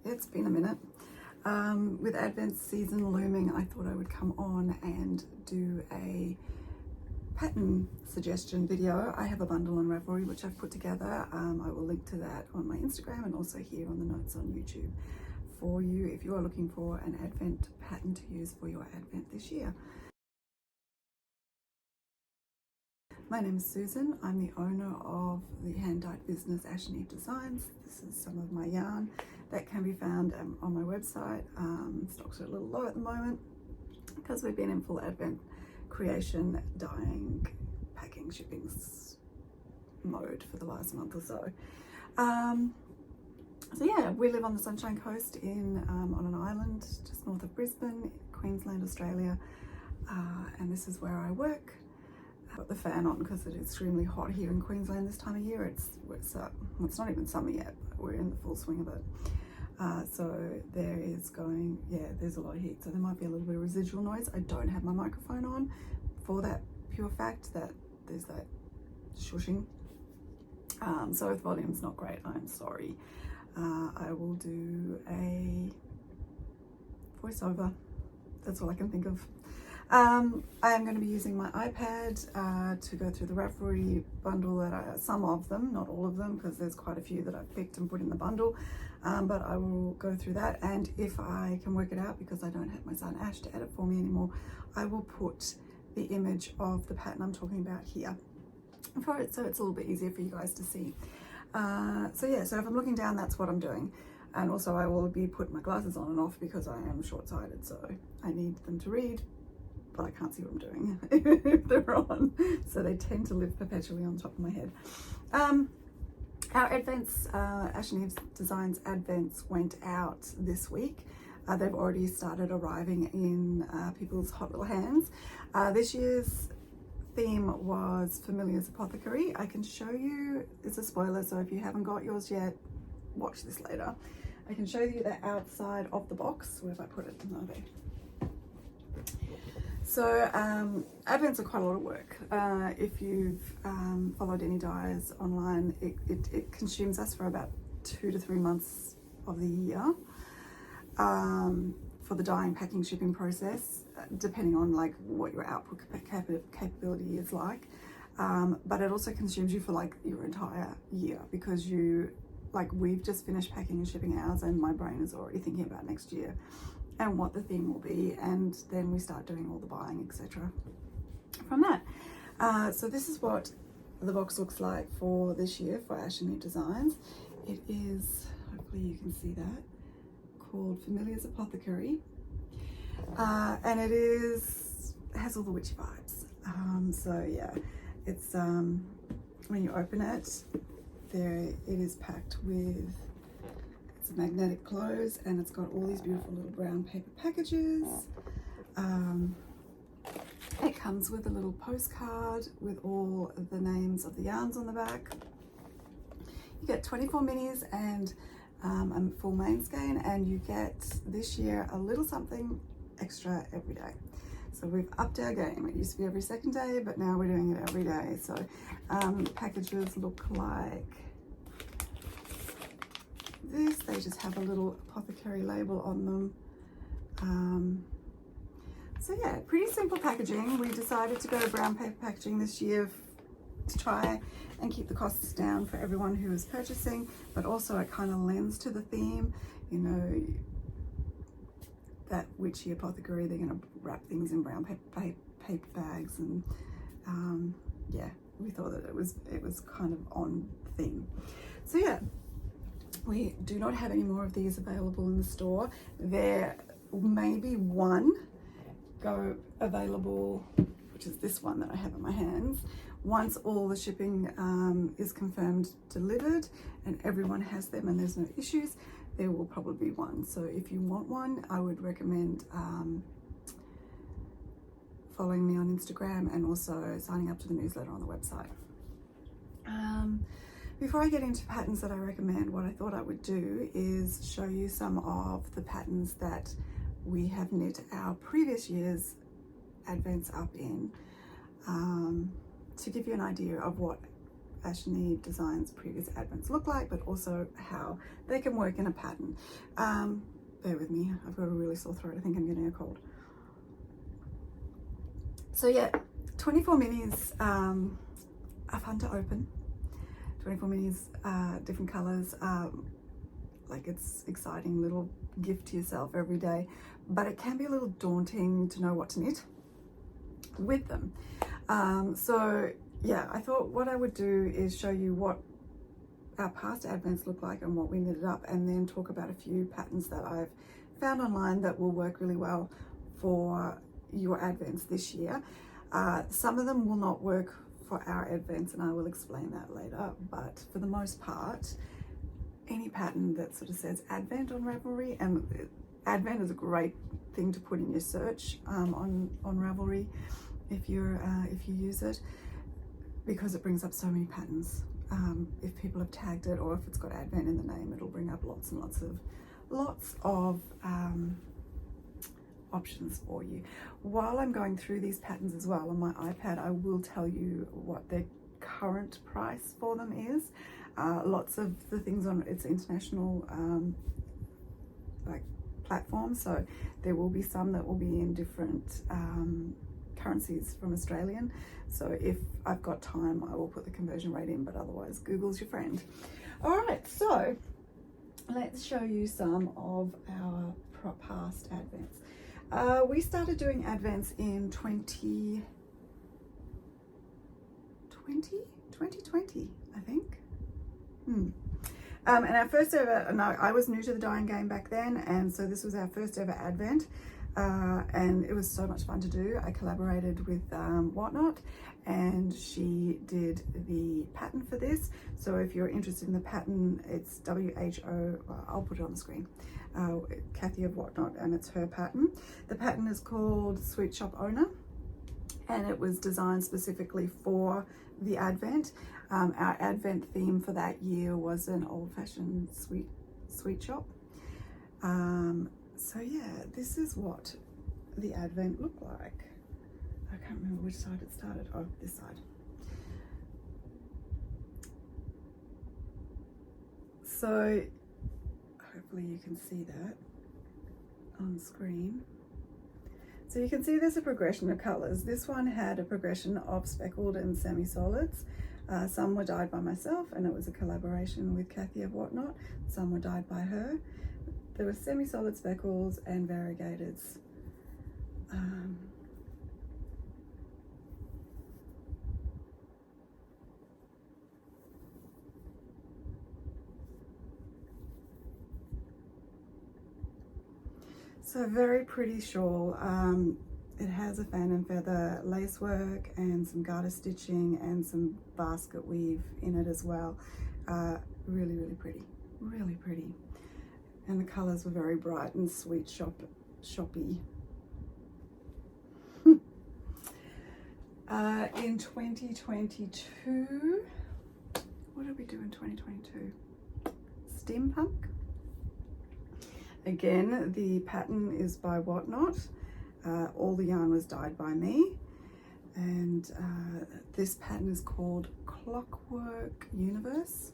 It's been a minute. With Advent season looming, I thought I would come on and do a pattern suggestion video. I have a bundle on Ravelry which I've put together. I will link to that on my Instagram and also here on the notes on YouTube for you if you are looking for an Advent pattern to use for your Advent this year. My name is Susan. I'm the owner of the hand-dyed business Ashy Designs. This is some of my yarn that can be found on my website. Stocks are a little low at the moment because we've been in full Advent creation, dyeing, packing, shipping mode for the last month or so. So yeah, we live on the Sunshine Coast on an island just north of Brisbane, Queensland, Australia, and this is where I work. I've got the fan on because it's extremely hot here in Queensland this time of year. It's not even summer yet, but we're in the full swing of it. So there's a lot of heat, so there might be a little bit of residual noise. I don't have my microphone on for that pure fact that there's that shushing. So if volume's not great, I'm sorry. I will do a voiceover. That's all I can think of. I am going to be using my iPad to go through the Ravelry bundle, some of them, not all of them, because there's quite a few that I've picked and put in the bundle, but I will go through that, and if I can work it out, because I don't have my son Ash to edit for me anymore, I will put the image of the pattern I'm talking about here for it, so it's a little bit easier for you guys to see. So if I'm looking down, that's what I'm doing. And also I will be putting my glasses on and off because I am short-sighted, so I need them to read, but I can't see what I'm doing if they're on. So they tend to live perpetually on top of my head. Our Advents, Ashy Designs Advents went out this week. They've already started arriving in people's hot little hands. This year's theme was Familiar's Apothecary. I can show you, it's a spoiler, so if you haven't got yours yet, watch this later. I can show you the outside of the box. Where have I put it? Oh, there. So Advents are quite a lot of work. If you've followed any dyers online, it consumes us for about 2 to 3 months of the year for the dyeing, packing, shipping process, depending on like what your output capability is like. But it also consumes you for like your entire year, because we've just finished packing and shipping ours, and my brain is already thinking about next year and what the theme will be, and then we start doing all the buying, etc. from that. So this is what the box looks like for this year for Ashy Designs. It is, hopefully you can see that, called Familiar's Apothecary, and it has all the witchy vibes. So yeah, it's when you open it, it is packed with a magnetic close, and it's got all these beautiful little brown paper packages. It comes with a little postcard with all of the names of the yarns on the back. You get 24 minis and a full main skein, and you get this year a little something extra every day. So we've upped our game. It used to be every second day, but now we're doing it every day. So packages look like this. They just have a little apothecary label on them. So yeah, pretty simple packaging. We decided to go to brown paper packaging this year to try and keep the costs down for everyone who is purchasing, but also it kind of lends to the theme, you know, that witchy apothecary. They're going to wrap things in brown paper bags, and yeah, we thought that it was kind of on theme. So yeah, we do not have any more of these available in the store. There may be one go available, which is this one that I have in my hands. Once all the shipping is confirmed delivered and everyone has them and there's no issues, there will probably be one. So if you want one, I would recommend following me on Instagram and also signing up to the newsletter on the website. Before I get into patterns that I recommend, what I thought I would do is show you some of the patterns that we have knit our previous year's Advents up in, to give you an idea of what Ashy Designs previous advents look like, but also how they can work in a pattern. Bear with me, I've got a really sore throat. I think I'm getting a cold. So yeah, 24 minis are fun to open. 24 minis, different colors. Like, it's exciting little gift to yourself every day, but it can be a little daunting to know what to knit with them. So yeah, I thought what I would do is show you what our past advents look like and what we knitted up, and then talk about a few patterns that I've found online that will work really well for your advents this year. Some of them will not work for our advents, and I will explain that later, but for the most part, any pattern that sort of says advent on Ravelry, and advent is a great thing to put in your search on Ravelry if you use it, because it brings up so many patterns. If people have tagged it, or if it's got advent in the name, it'll bring up lots and lots of options for you. While I'm going through these patterns as well on my iPad, I will tell you what the current price for them is. Lots of the things on its international like platforms, so there will be some that will be in different currencies from Australian. So if I've got time, I will put the conversion rate in, but otherwise Google's your friend. All right, so let's show you some of our past advents. We started doing advents in 2020, I think. And our first ever, no, I was new to the dyeing game back then, and so this was our first ever advent, and it was so much fun to do. I collaborated with Whatnot, and she did the pattern for this. So if you're interested in the pattern, it's WHO, I'll put it on the screen, Kathy of Whatnot, and it's her pattern. The pattern is called Sweet Shop Owner, and it was designed specifically for the advent. Our advent theme for that year was an old-fashioned sweet shop. So yeah, this is what the advent looked like. I can't remember which side it started. Oh, this side. So hopefully you can see that on screen. So you can see there's a progression of colors. This one had a progression of speckled and semi-solids. Some were dyed by myself, and it was a collaboration with Kathy of Whatnot. Some were dyed by her. There were semi-solid speckles and variegateds. So very pretty shawl. It has a fan and feather lace work and some garter stitching and some basket weave in it as well. Really, really pretty, really pretty. And the colors were very bright and sweet shoppy. In 2022, what did we do in 2022? Steampunk. Again, the pattern is by Whatnot. All the yarn was dyed by me, and this pattern is called Clockwork Universe,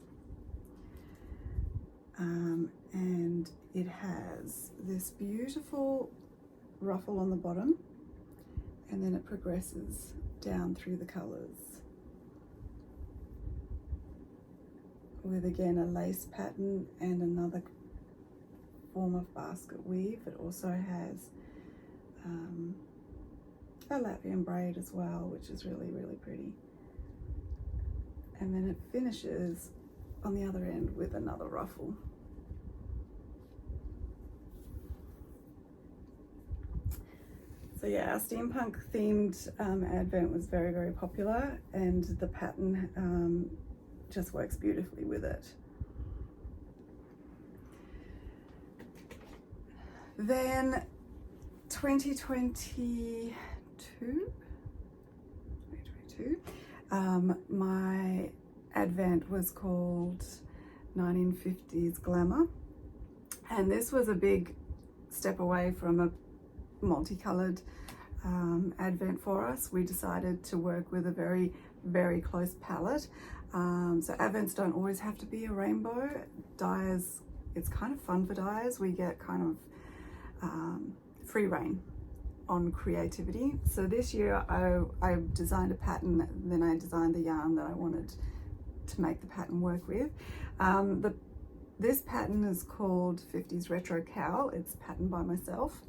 and it has this beautiful ruffle on the bottom, and then it progresses down through the colors with, again, a lace pattern and another form of basket weave. It also has a Latvian braid as well, which is really, really pretty. And then it finishes on the other end with another ruffle. So yeah, our steampunk themed advent was very, very popular, and the pattern just works beautifully with it. Then 2022, my advent was called 1950s Glamour, and this was a big step away from a multicolored advent for us. We decided to work with a very, very close palette. So advents don't always have to be a rainbow. Dyers, it's kind of fun for dyers. We get kind of free reign on creativity. So this year I designed a pattern, then I designed the yarn that I wanted to make the pattern work with. This pattern is called 50s Retro Cowl. It's patterned by myself.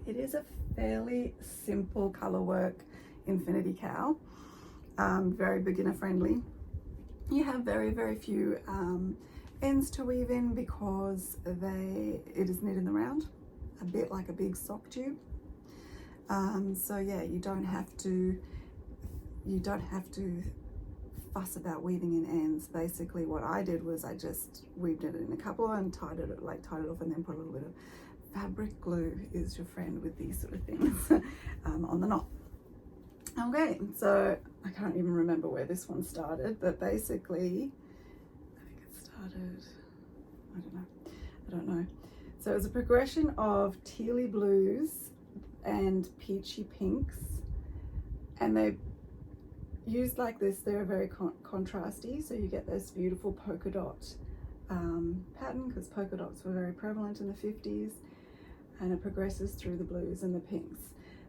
It is a fairly simple color work infinity cowl, very beginner friendly. You have very few ends to weave in because it is knit in the round, a bit like a big sock tube. So yeah, you don't have to fuss about weaving in ends. Basically what I did was I just weaved it in a couple and tied it off, and then put a little bit of fabric glue, is your friend with these sort of things, on the knot. Okay, so I can't even remember where this one started, but basically I think it started, I don't know. So it was a progression of tealy blues and peachy pinks, and they used like this, they're very contrasty, so you get this beautiful polka dot pattern, because polka dots were very prevalent in the 50s, and it progresses through the blues and the pinks.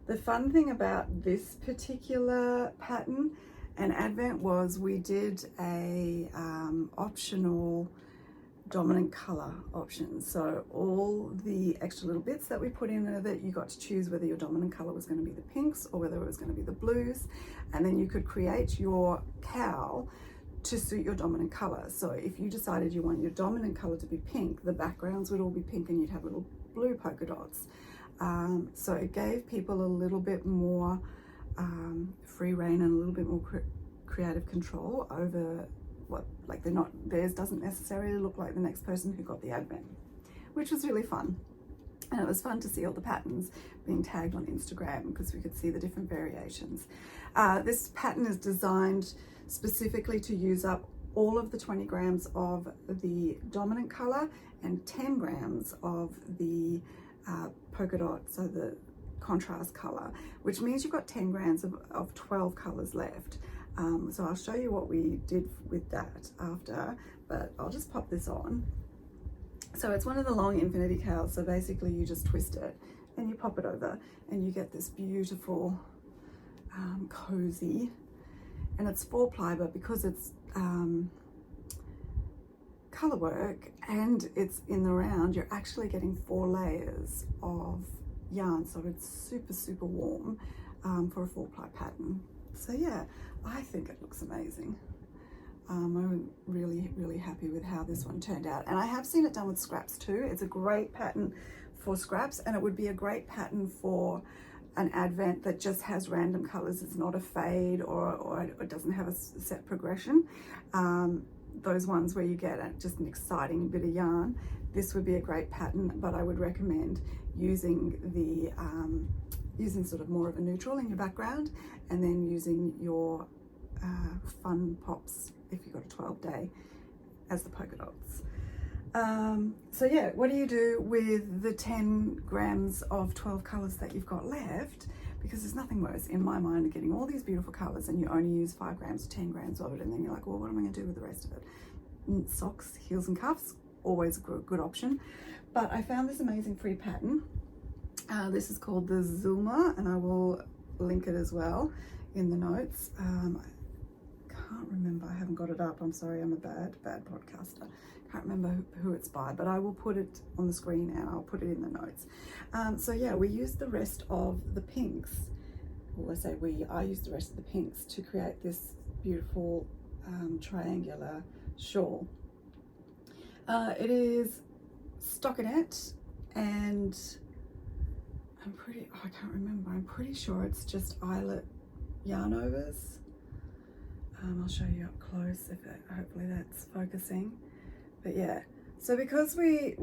The fun thing about this particular pattern and advent was we did a optional dominant color option. So all the extra little bits that we put in there, that you got to choose whether your dominant color was going to be the pinks or whether it was going to be the blues, and then you could create your cowl to suit your dominant color. So if you decided you want your dominant color to be pink, the backgrounds would all be pink and you'd have little blue polka dots. So it gave people a little bit more free reign and a little bit more creative control over what, like, theirs doesn't necessarily look like the next person who got the advent, which was really fun. And it was fun to see all the patterns being tagged on Instagram because we could see the different variations. This pattern is designed specifically to use up all of the 20 grams of the dominant color and 10 grams of the polka dot, so the contrast color, which means you've got 10 grams of 12 colors left. So I'll show you what we did with that after, but I'll just pop this on. So it's one of the long infinity cowls, so basically you just twist it and you pop it over and you get this beautiful cozy, and it's 4-ply, but because it's color work and it's in the round, you're actually getting 4 layers of yarn, so it's super warm for a 4-ply pattern. So yeah, I think it looks amazing. I'm really happy with how this one turned out, and I have seen it done with scraps too. It's a great pattern for scraps, and it would be a great pattern for an advent that just has random colors. It's not a fade or it doesn't have a set progression. Those ones where you get just an exciting bit of yarn, this would be a great pattern, but I would recommend using the using sort of more of a neutral in your background, and then using your fun pops if you've got a 12-day as the polka dots. So yeah, what do you do with the 10 grams of 12 colors that you've got left? Because there's nothing worse in my mind than getting all these beautiful colors and you only use 5 grams or 10 grams of it, and then you're like, well, what am I going to do with the rest of it? Socks, heels and cuffs, always a good option. But I found this amazing free pattern. This is called the Zilver, and I will link it as well in the notes. I can't remember, I haven't got it up, I'm sorry, I'm a bad podcaster. Can't remember who it's by, but I will put it on the screen and I'll put it in the notes. So yeah, we used the rest of the pinks, or I say I used the rest of the pinks to create this beautiful triangular shawl. It is stockinette, and I can't remember, I'm pretty sure it's just eyelet yarn overs. I'll show you up close if hopefully that's focusing. But yeah, so because I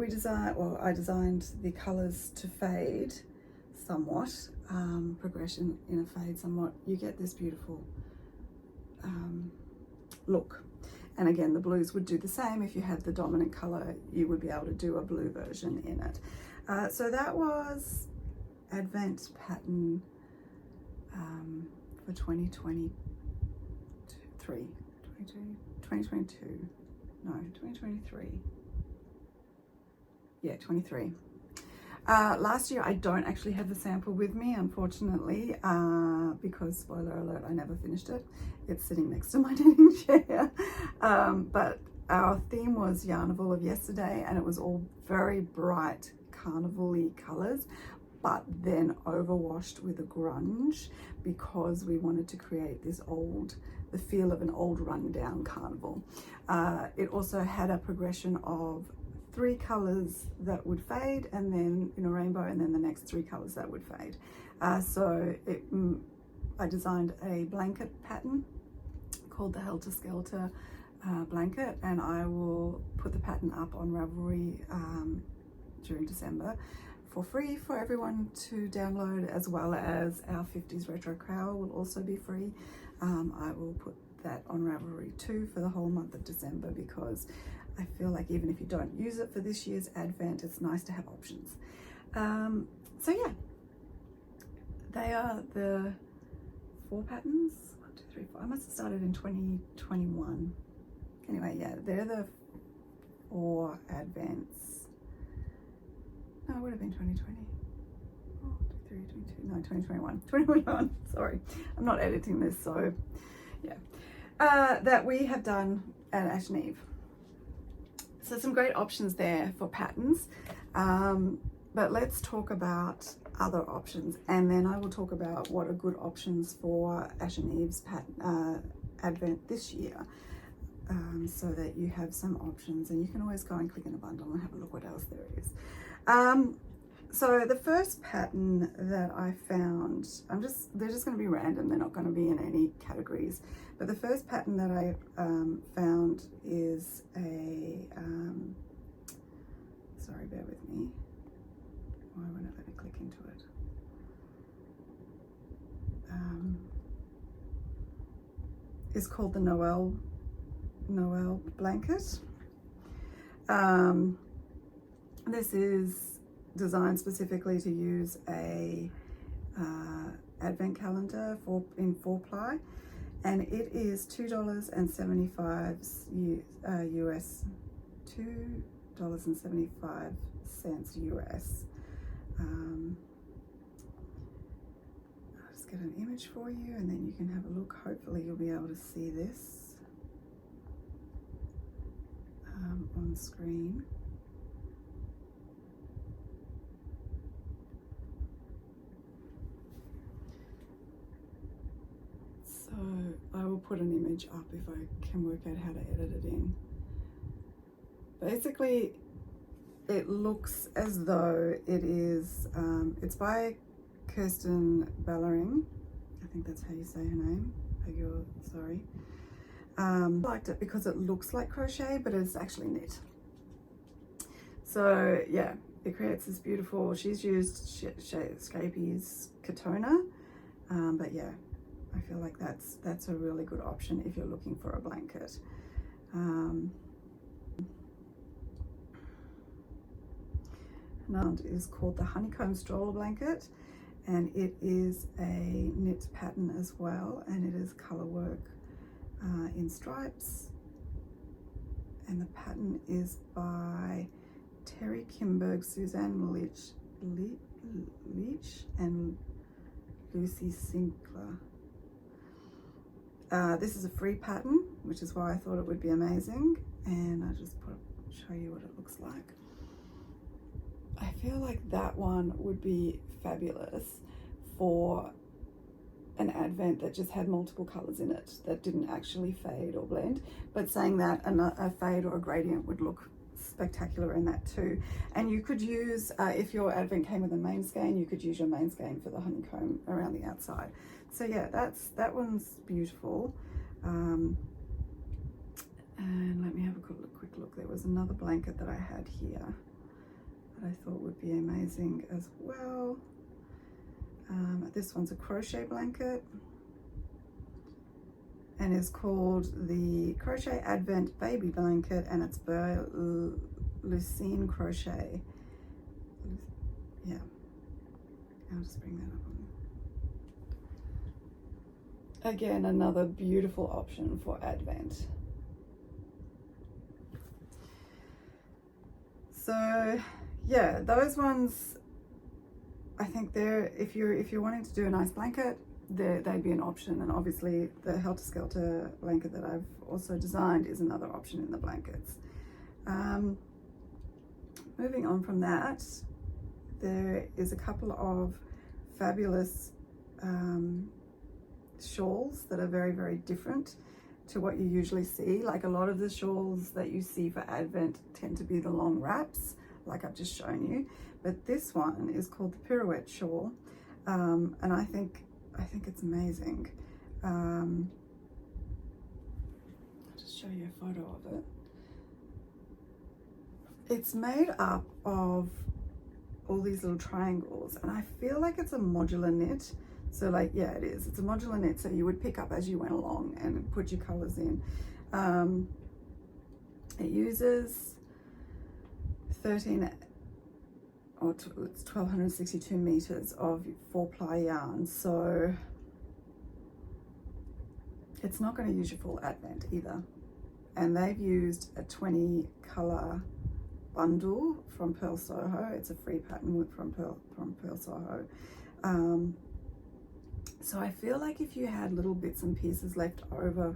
designed the colors to fade somewhat, progression in a fade somewhat, you get this beautiful look. And again, the blues would do the same. If you had the dominant color, you would be able to do a blue version in it. So that was Advent pattern for 2023. 2022, no, 2023. Yeah, 23. Last year I don't actually have the sample with me, unfortunately, because, spoiler alert, I never finished it. It's sitting next to my knitting chair. But our theme was Yarnival of Yesterday, and it was all very bright carnival-y colours, but then overwashed with a grunge, because we wanted to create this the feel of an old rundown carnival. It also had a progression of 3 colors that would fade, and then in a rainbow, and then the next 3 colors that would fade. I designed a blanket pattern called the Helter Skelter blanket, and I will put the pattern up on Ravelry during December for free for everyone to download, as well as our 50s Retro Cowl will also be free. I will put that on Ravelry too for the whole month of December, because I feel like even if you don't use it for this year's Advent, it's nice to have options. So yeah, they are the 4 patterns. 1, 2, 3, 4. I must have started in 2021. Anyway, yeah, they're the 4 Advents. No, it would have been 2020. 1, 2, 3, 22. No, 2021. 2021. Sorry, I'm not editing this, so yeah. That we have done at Ash and Eve. So some great options there for patterns, but let's talk about other options, and then I will talk about what are good options for Ash and Eve's Advent this year, so that you have some options, and you can always go and click in a bundle and have a look what else there is. So the first pattern that I found, they're just going to be random, they're not going to be in any categories, but the first pattern that I found is a, sorry, bear with me, why won't it let me click into it? Is called the Noelle Blanket. This is designed specifically to use a advent calendar in 4-ply, and it is $2.75 US, $2.75 US. I'll just get an image for you, and then you can have a look. Hopefully you'll be able to see this on screen. So I will put an image up if I can work out how to edit it in. Basically, it looks as though it is, it's by Kirsten Bellering. I think that's how you say her name. Sorry. I liked it because it looks like crochet, but it's actually knit. So yeah, it creates this beautiful, she's used Scrappy's Katona, but yeah, I feel like that's a really good option if you're looking for a blanket. Another is called the Honeycomb Stroller blanket, and it is a knit pattern as well, and it is color work in stripes, and the pattern is by Terry Kimberg, Suzanne Leach and Lucy Sinclair. This is a free pattern, which is why I thought it would be amazing, and I'll just show you what it looks like. I feel like that one would be fabulous for an advent that just had multiple colors in it that didn't actually fade or blend, but saying that a fade or a gradient would look spectacular in that too. And you could use, if your advent came with a main skein, you could use your main skein for the honeycomb around the outside. So yeah, that one's beautiful. And let me have a quick look. There was another blanket that I had here that I thought would be amazing as well. This one's a crochet blanket, and is called the Crochet Advent Baby Blanket, and it's by Lucine Crochet. Yeah, I'll just bring that up Again, another beautiful option for Advent. So yeah, those ones, I think they're, if you're wanting to do a nice blanket, they'd be an option. And obviously the Helter Skelter blanket that I've also designed is another option in the blankets. Moving on from that, there is a couple of fabulous shawls that are very, very different to what you usually see. Like a lot of the shawls that you see for Advent tend to be the long wraps, like I've just shown you, but this one is called the Pirouette Shawl, and I think it's amazing. I'll just show you a photo of it. It's made up of all these little triangles, and I feel like it's a modular knit. So like, yeah, it is. It's a modular knit, so you would pick up as you went along and put your colors in. It uses 1262 meters of 4-ply yarn, so it's not going to use your full Advent either. And they've used a 20 color bundle from Pearl Soho. It's a free pattern from Pearl Soho. So I feel like if you had little bits and pieces left over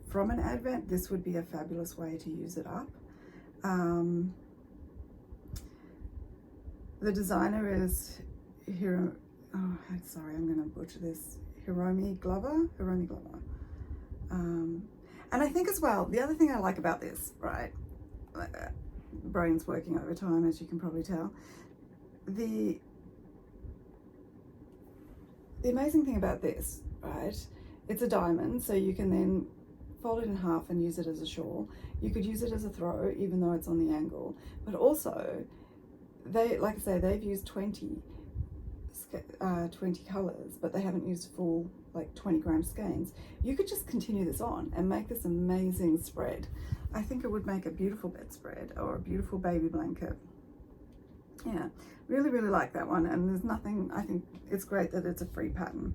from an Advent, this would be a fabulous way to use it up. The designer is here. Oh, sorry, I'm going to butcher this. Hiromi Glover. And I think as well, the other thing I like about this, right? Brain's working overtime, as you can probably tell. The amazing thing about this, right? It's a diamond, so you can then fold it in half and use it as a shawl. You could use it as a throw, even though it's on the angle. But also, like I say, they've used 20 colors, but they haven't used full, like 20-gram skeins. You could just continue this on and make this amazing spread. I think it would make a beautiful bedspread or a beautiful baby blanket. Yeah, really, really like that one. And there's nothing, I think it's great that it's a free pattern.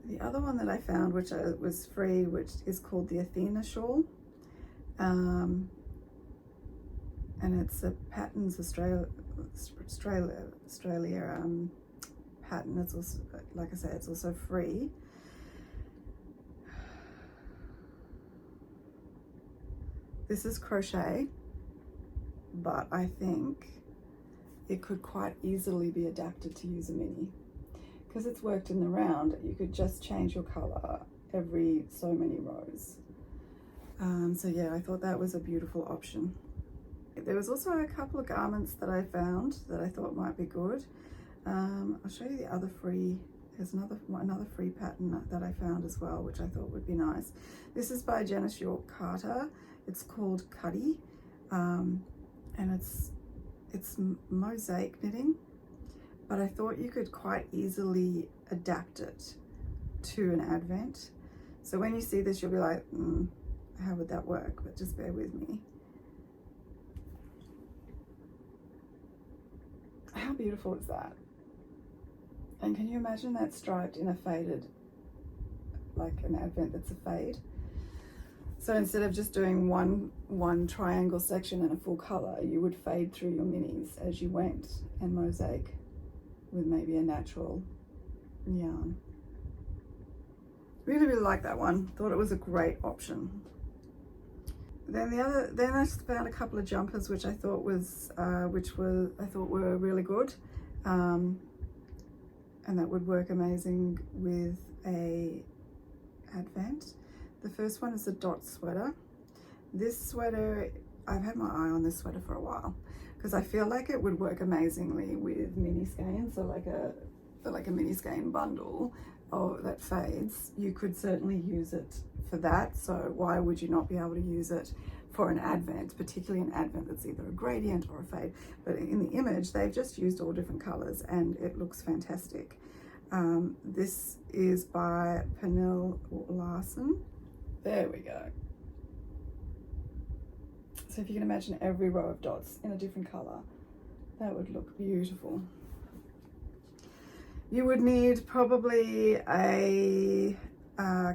The other one that I found, which was free, which is called the Athena Shawl. And it's a Patterns Australia pattern. It's also, like I say, it's also free. This is crochet, but I think it could quite easily be adapted to use a mini. Because it's worked in the round, you could just change your color every so many rows. So yeah, I thought that was a beautiful option. There was also a couple of garments that I found that I thought might be good. I'll show you the other free, there's another free pattern that I found as well, which I thought would be nice. This is by Janice York Carter. It's called Cuddy, and it's mosaic knitting, but I thought you could quite easily adapt it to an Advent. So when you see this, you'll be like, how would that work? But just bear with me. How beautiful is that? And can you imagine that striped in a faded, like an Advent that's a fade? So instead of just doing one triangle section and a full color, you would fade through your minis as you went and mosaic with maybe a natural yarn. Really, really like that one. Thought it was a great option. Then I found a couple of jumpers which I thought were really good, and that would work amazing with a Advent. The first one is a dot sweater. This sweater, I've had my eye on this sweater for a while because I feel like it would work amazingly with mini skeins, so like a mini skein bundle that fades. You could certainly use it for that, so why would you not be able to use it for an Advent, particularly an Advent that's either a gradient or a fade? But in the image, they've just used all different colors and it looks fantastic. This is by Pernille Larsen. There we go. So if you can imagine every row of dots in a different color, that would look beautiful. You would need probably a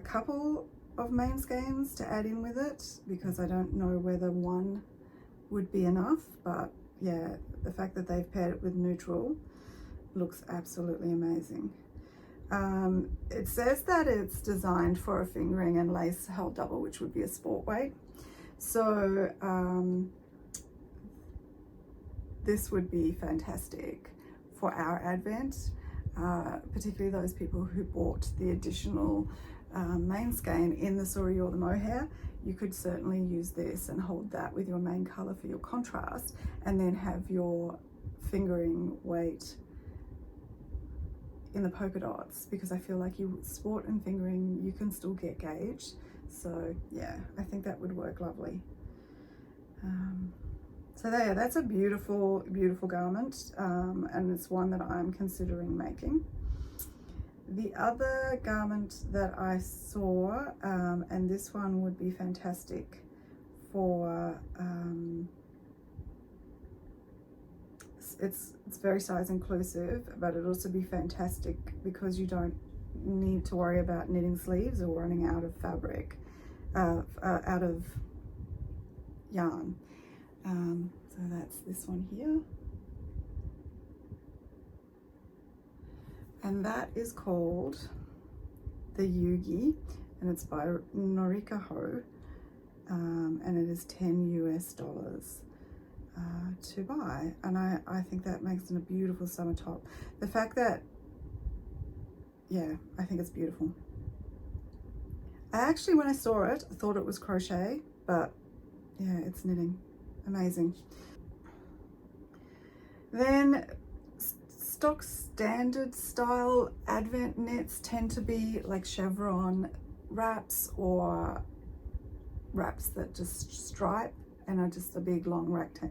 couple of main skeins to add in with it, because I don't know whether one would be enough, but yeah, the fact that they've paired it with neutral looks absolutely amazing. It says that it's designed for a fingering and lace held double, which would be a sport weight. So this would be fantastic for our advent, particularly those people who bought the additional main skein in the suri or the mohair. You could certainly use this and hold that with your main color for your contrast, and then have your fingering weight in the polka dots, because I feel like you sport and fingering, you can still get gauge. So yeah, I think that would work lovely. So there, that's a beautiful, beautiful garment, and it's one that I'm considering making. The other garment that I saw, and this one would be fantastic for, it's very size inclusive, but it'd also be fantastic because you don't need to worry about knitting sleeves or running out of fabric, out of yarn. So that's this one here. And that is called the Yugi, and it's by Norika Ho, and it is $10 US to buy. And I think that makes it a beautiful summer top. The fact that, yeah, I think it's beautiful. I actually, when I saw it, I thought it was crochet, but yeah, it's knitting. Amazing. Then stock standard style advent knits tend to be like chevron wraps, or wraps that just stripe and are just a big long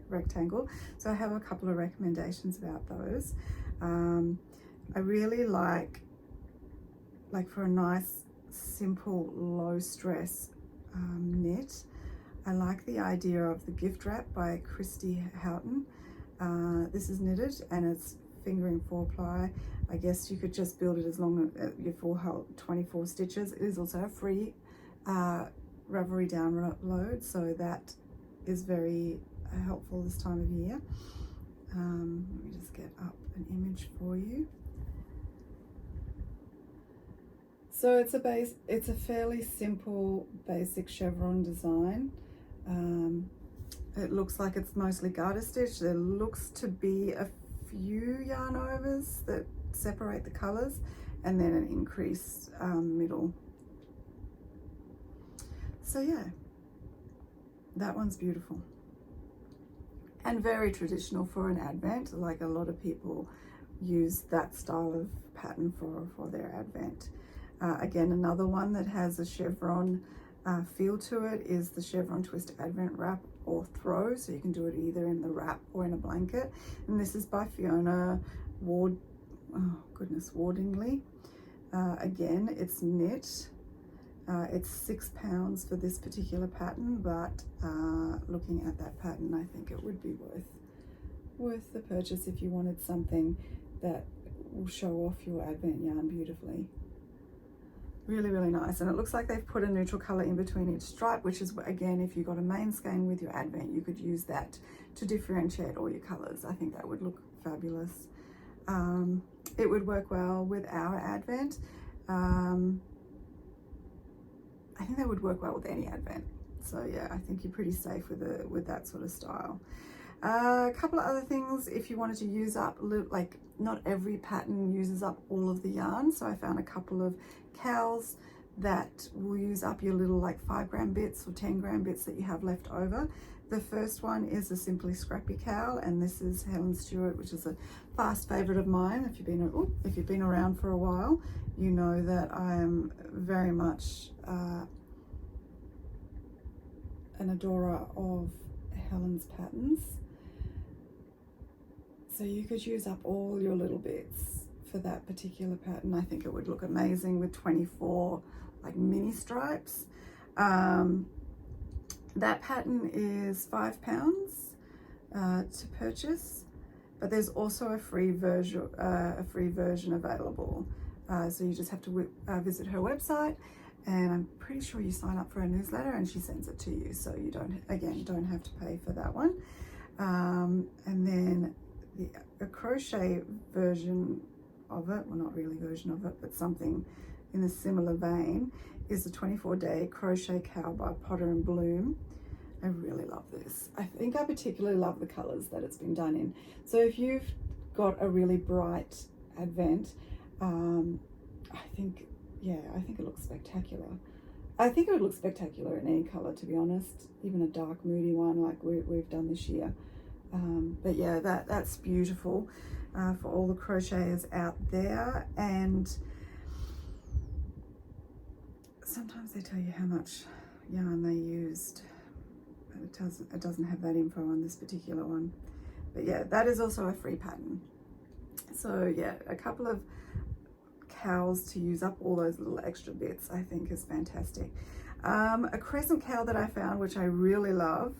rectangle. So I have a couple of recommendations about those. I really like for a nice, simple, low stress knit, I like the idea of the gift wrap by Christy Houghton. This is knitted and it's fingering 4-ply. I guess you could just build it as long as your full 24 stitches. It is also a free Ravelry download, so that is very helpful this time of year. Let me just get up an image for you. So it's a fairly simple, basic chevron design. It looks like it's mostly garter stitch. There looks to be a few yarn overs that separate the colors, and then an increased middle. So yeah, that one's beautiful and very traditional for an advent. Like, a lot of people use that style of pattern for their advent. Again, another one that has a chevron feel to it is the Chevron Twist Advent Wrap or Throw. So you can do it either in the wrap or in a blanket. And this is by Fiona Wardingley. Again, it's knit. It's £6 for this particular pattern, but looking at that pattern, I think it would be worth the purchase if you wanted something that will show off your advent yarn beautifully. Really, really nice. And it looks like they've put a neutral color in between each stripe, which is, again, if you've got a main skein with your advent, you could use that to differentiate all your colors. I think that would look fabulous. It would work well with our advent. I think that would work well with any advent. So yeah, I think you're pretty safe with that sort of style. A couple of other things, if you wanted to use up, like, not every pattern uses up all of the yarn, so I found a couple of cowls that will use up your little, like, 5-gram bits or 10-gram bits that you have left over. The first one is a Simply Scrappy cowl, and this is Helen Stewart, which is a fast favorite of mine. If you've been around for a while, you know that I am very much an adorer of Helen's patterns. So you could use up all your little bits for that particular pattern. I think it would look amazing with 24 like mini stripes. That pattern is £5 to purchase, but there's also a free version available. So you just have to visit her website, and I'm pretty sure you sign up for a newsletter and she sends it to you. So you don't have to pay for that one. And then a crochet version of it, well, not really version of it, but something in a similar vein, is the 24-day Crochet Cowl by Potter and Bloom. I really love this. I think I particularly love the colors that it's been done in. So if you've got a really bright advent, I think it looks spectacular. I think it would look spectacular in any color, to be honest, even a dark moody one like we've done this year. But yeah, that's beautiful for all the crocheters out there. And sometimes they tell you how much yarn they used. It doesn't have that info on this particular one. But yeah, that is also a free pattern. So yeah, a couple of cowls to use up all those little extra bits, I think is fantastic. A crescent cowl that I found, which I really love,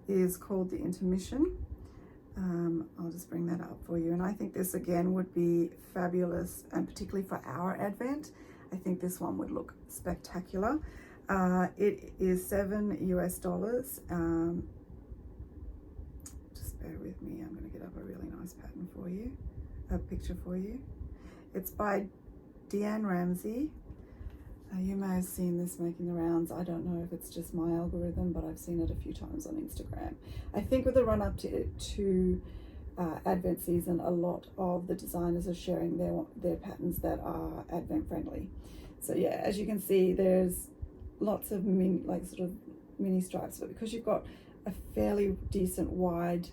is called the Intermission. I'll just bring that up for you. And I think this again would be fabulous, and particularly for our advent, I think this one would look spectacular. It is $7 US. Just bear with me, I'm going to get up a really nice pattern for you, a picture for you. It's by Deanne Ramsey. You may have seen this making the rounds. I don't know if it's just my algorithm, but I've seen it a few times on Instagram. I think with the run up to Advent season, a lot of the designers are sharing their patterns that are Advent friendly. So yeah, as you can see, there's lots of mini stripes, but because you've got a fairly decent wide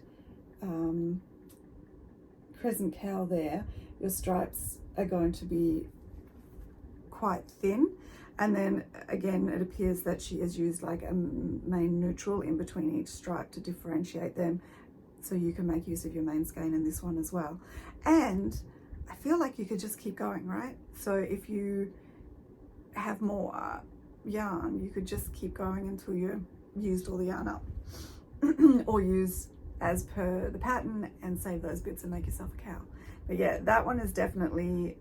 crescent cowl there, your stripes are going to be quite thin. And then again, it appears that she has used like a main neutral in between each stripe to differentiate them, so you can make use of your main skein in this one as well. And I feel like you could just keep going, right? So if you have more yarn, you could just keep going until you used all the yarn up or use as per the pattern and save those bits and make yourself a cowl. But yeah, that one is definitely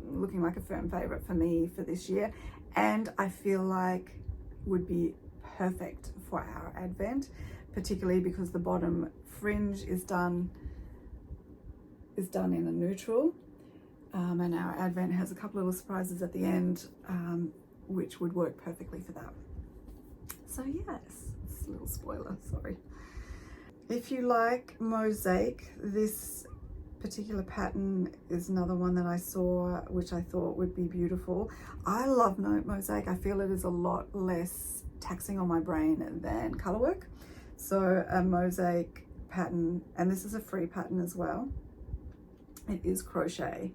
looking like a firm favorite for me for this year, and I feel like would be perfect for our advent, particularly because the bottom fringe is done in a neutral, and our advent has a couple of little surprises at the end, which would work perfectly for that. So yes, it's a little spoiler, sorry. If you like mosaic, this particular pattern is another one that I saw, which I thought would be beautiful. I love mosaic. I feel it is a lot less taxing on my brain than color work. So a mosaic pattern, and this is a free pattern as well. It is crochet.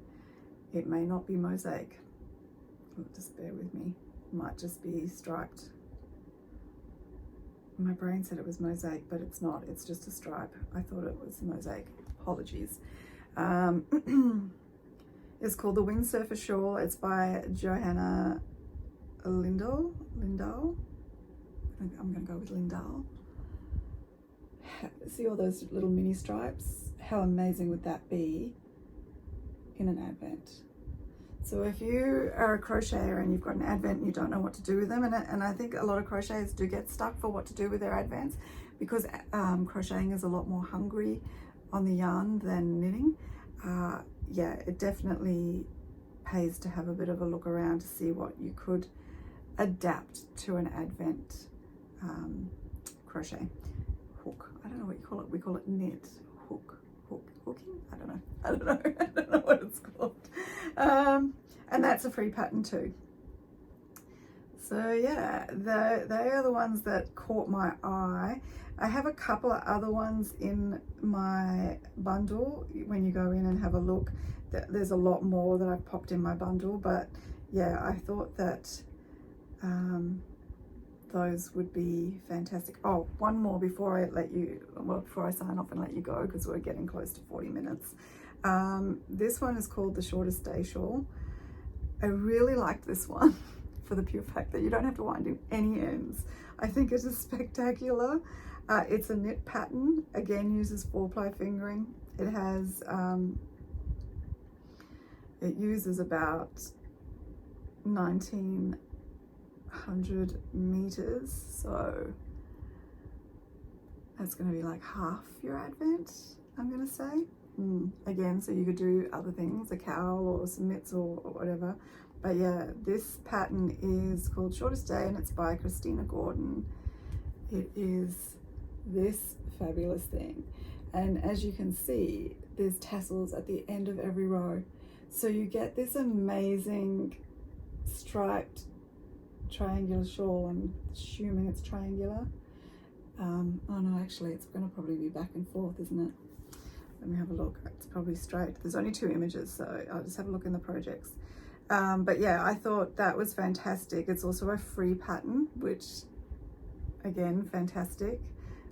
It may not be mosaic. Just bear with me. It might just be striped. My brain said it was mosaic, but it's not. It's just a stripe. I thought it was mosaic. Apologies. It's called the Windsurfer Shawl. It's by Johanna Lindahl. I'm going to go with Lindahl. See all those little mini stripes? How amazing would that be in an advent? So if you are a crocheter and you've got an advent and you don't know what to do with them, and I think a lot of crocheters do get stuck for what to do with their advents, because crocheting is a lot more hungry on the yarn than knitting. Yeah, it definitely pays to have a bit of a look around to see what you could adapt to an advent crochet hook. I don't know what you call it. We call it knit hooking. I don't know what it's called. And that's a free pattern too. So yeah, they are the ones that caught my eye. I have a couple of other ones in my bundle. When you go in and have a look, there's a lot more that I've popped in my bundle, but yeah, I thought that those would be fantastic. Oh, one more before I sign off and let you go, because we're getting close to 40 minutes. This one is called the Shortest Day Shawl. I really liked this one for the pure fact that you don't have to wind in any ends. I think it is spectacular. It's a knit pattern, again uses 4-ply fingering, It has, it uses about 1900 meters, so that's going to be like half your advent, I'm going to say. Again, so you could do other things, a cowl or some mitts or whatever. But yeah, this pattern is called Shortest Day and it's by Christina Gordon. It is this fabulous thing. And as you can see, there's tassels at the end of every row. So you get this amazing striped triangular shawl. I'm assuming it's triangular. Oh no, actually it's going to probably be back and forth, isn't it? Let me have a look. It's probably straight. There's only 2 images, so I'll just have a look in the projects. But yeah, I thought that was fantastic. It's also a free pattern, which again, fantastic.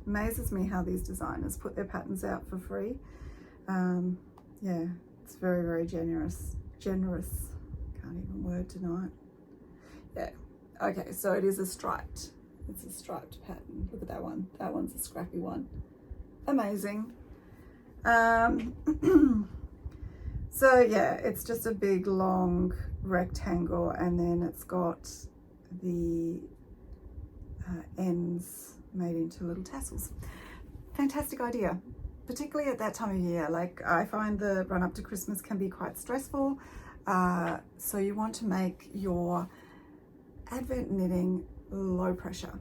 Amazes me how these designers put their patterns out for free. Yeah, it's very, very generous. Can't even word tonight. Yeah, okay, so it is a striped. It's a striped pattern. Look at that one. That one's a scrappy one. Amazing. So yeah, it's just a big long rectangle, and then it's got the ends made into little tassels. Fantastic idea, particularly at that time of year. Like, I find the run up to Christmas can be quite stressful, so you want to make your advent knitting low pressure.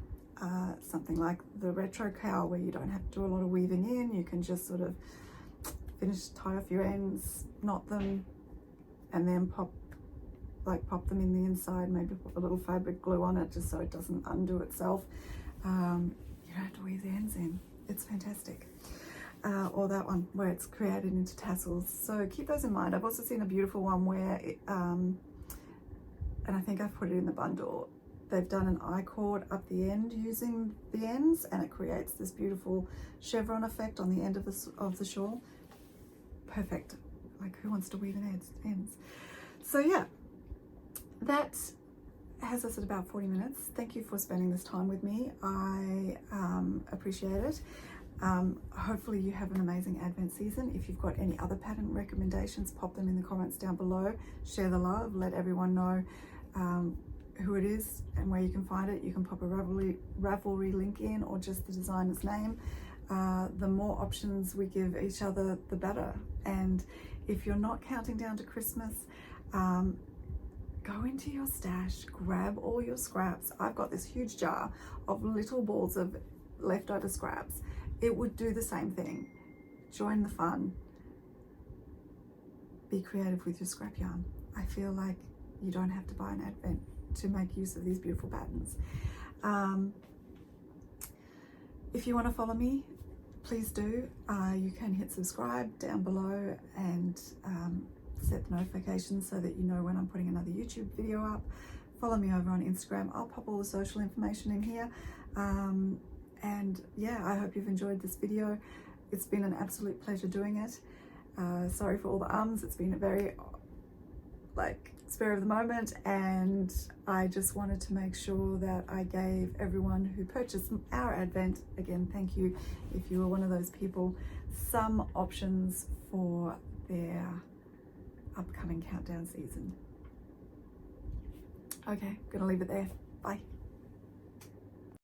Something like the Retro Cowl, where you don't have to do a lot of weaving in. You can just sort of tie off your ends, knot them, and then pop them in the inside. Maybe put a little fabric glue on it just so it doesn't undo itself. You don't have to weave the ends in. It's fantastic. Or that one where it's created into tassels. So keep those in mind. I've also seen a beautiful one where it, and I think I've put it in the bundle. They've done an I-cord up the end using the ends, and it creates this beautiful chevron effect on the end of the shawl. Perfect. Like, who wants to weave in ends? So yeah, that has us at about 40 minutes. Thank you for spending this time with me. I appreciate it. Hopefully you have an amazing Advent season. If you've got any other pattern recommendations, pop them in the comments down below. Share the love. Let everyone know who it is and where you can find it. You can pop a Ravelry link in, or just the designer's name. The more options we give each other, the better. And if you're not counting down to Christmas, go into your stash, grab all your scraps. I've got this huge jar of little balls of leftover scraps. It would do the same thing. Join the fun. Be creative with your scrap yarn. I feel like you don't have to buy an Advent to make use of these beautiful patterns. If you want to follow me, please do. You can hit subscribe down below and set the notifications so that you know when I'm putting another YouTube video up. Follow me over on Instagram. I'll pop all the social information in here. And yeah, I hope you've enjoyed this video. It's been an absolute pleasure doing it. Sorry for all the ums. It's been a very spur of the moment, and I just wanted to make sure that I gave everyone who purchased our Advent, again, thank you if you were one of those people, some options for their upcoming countdown season. Okay, gonna leave it there. Bye.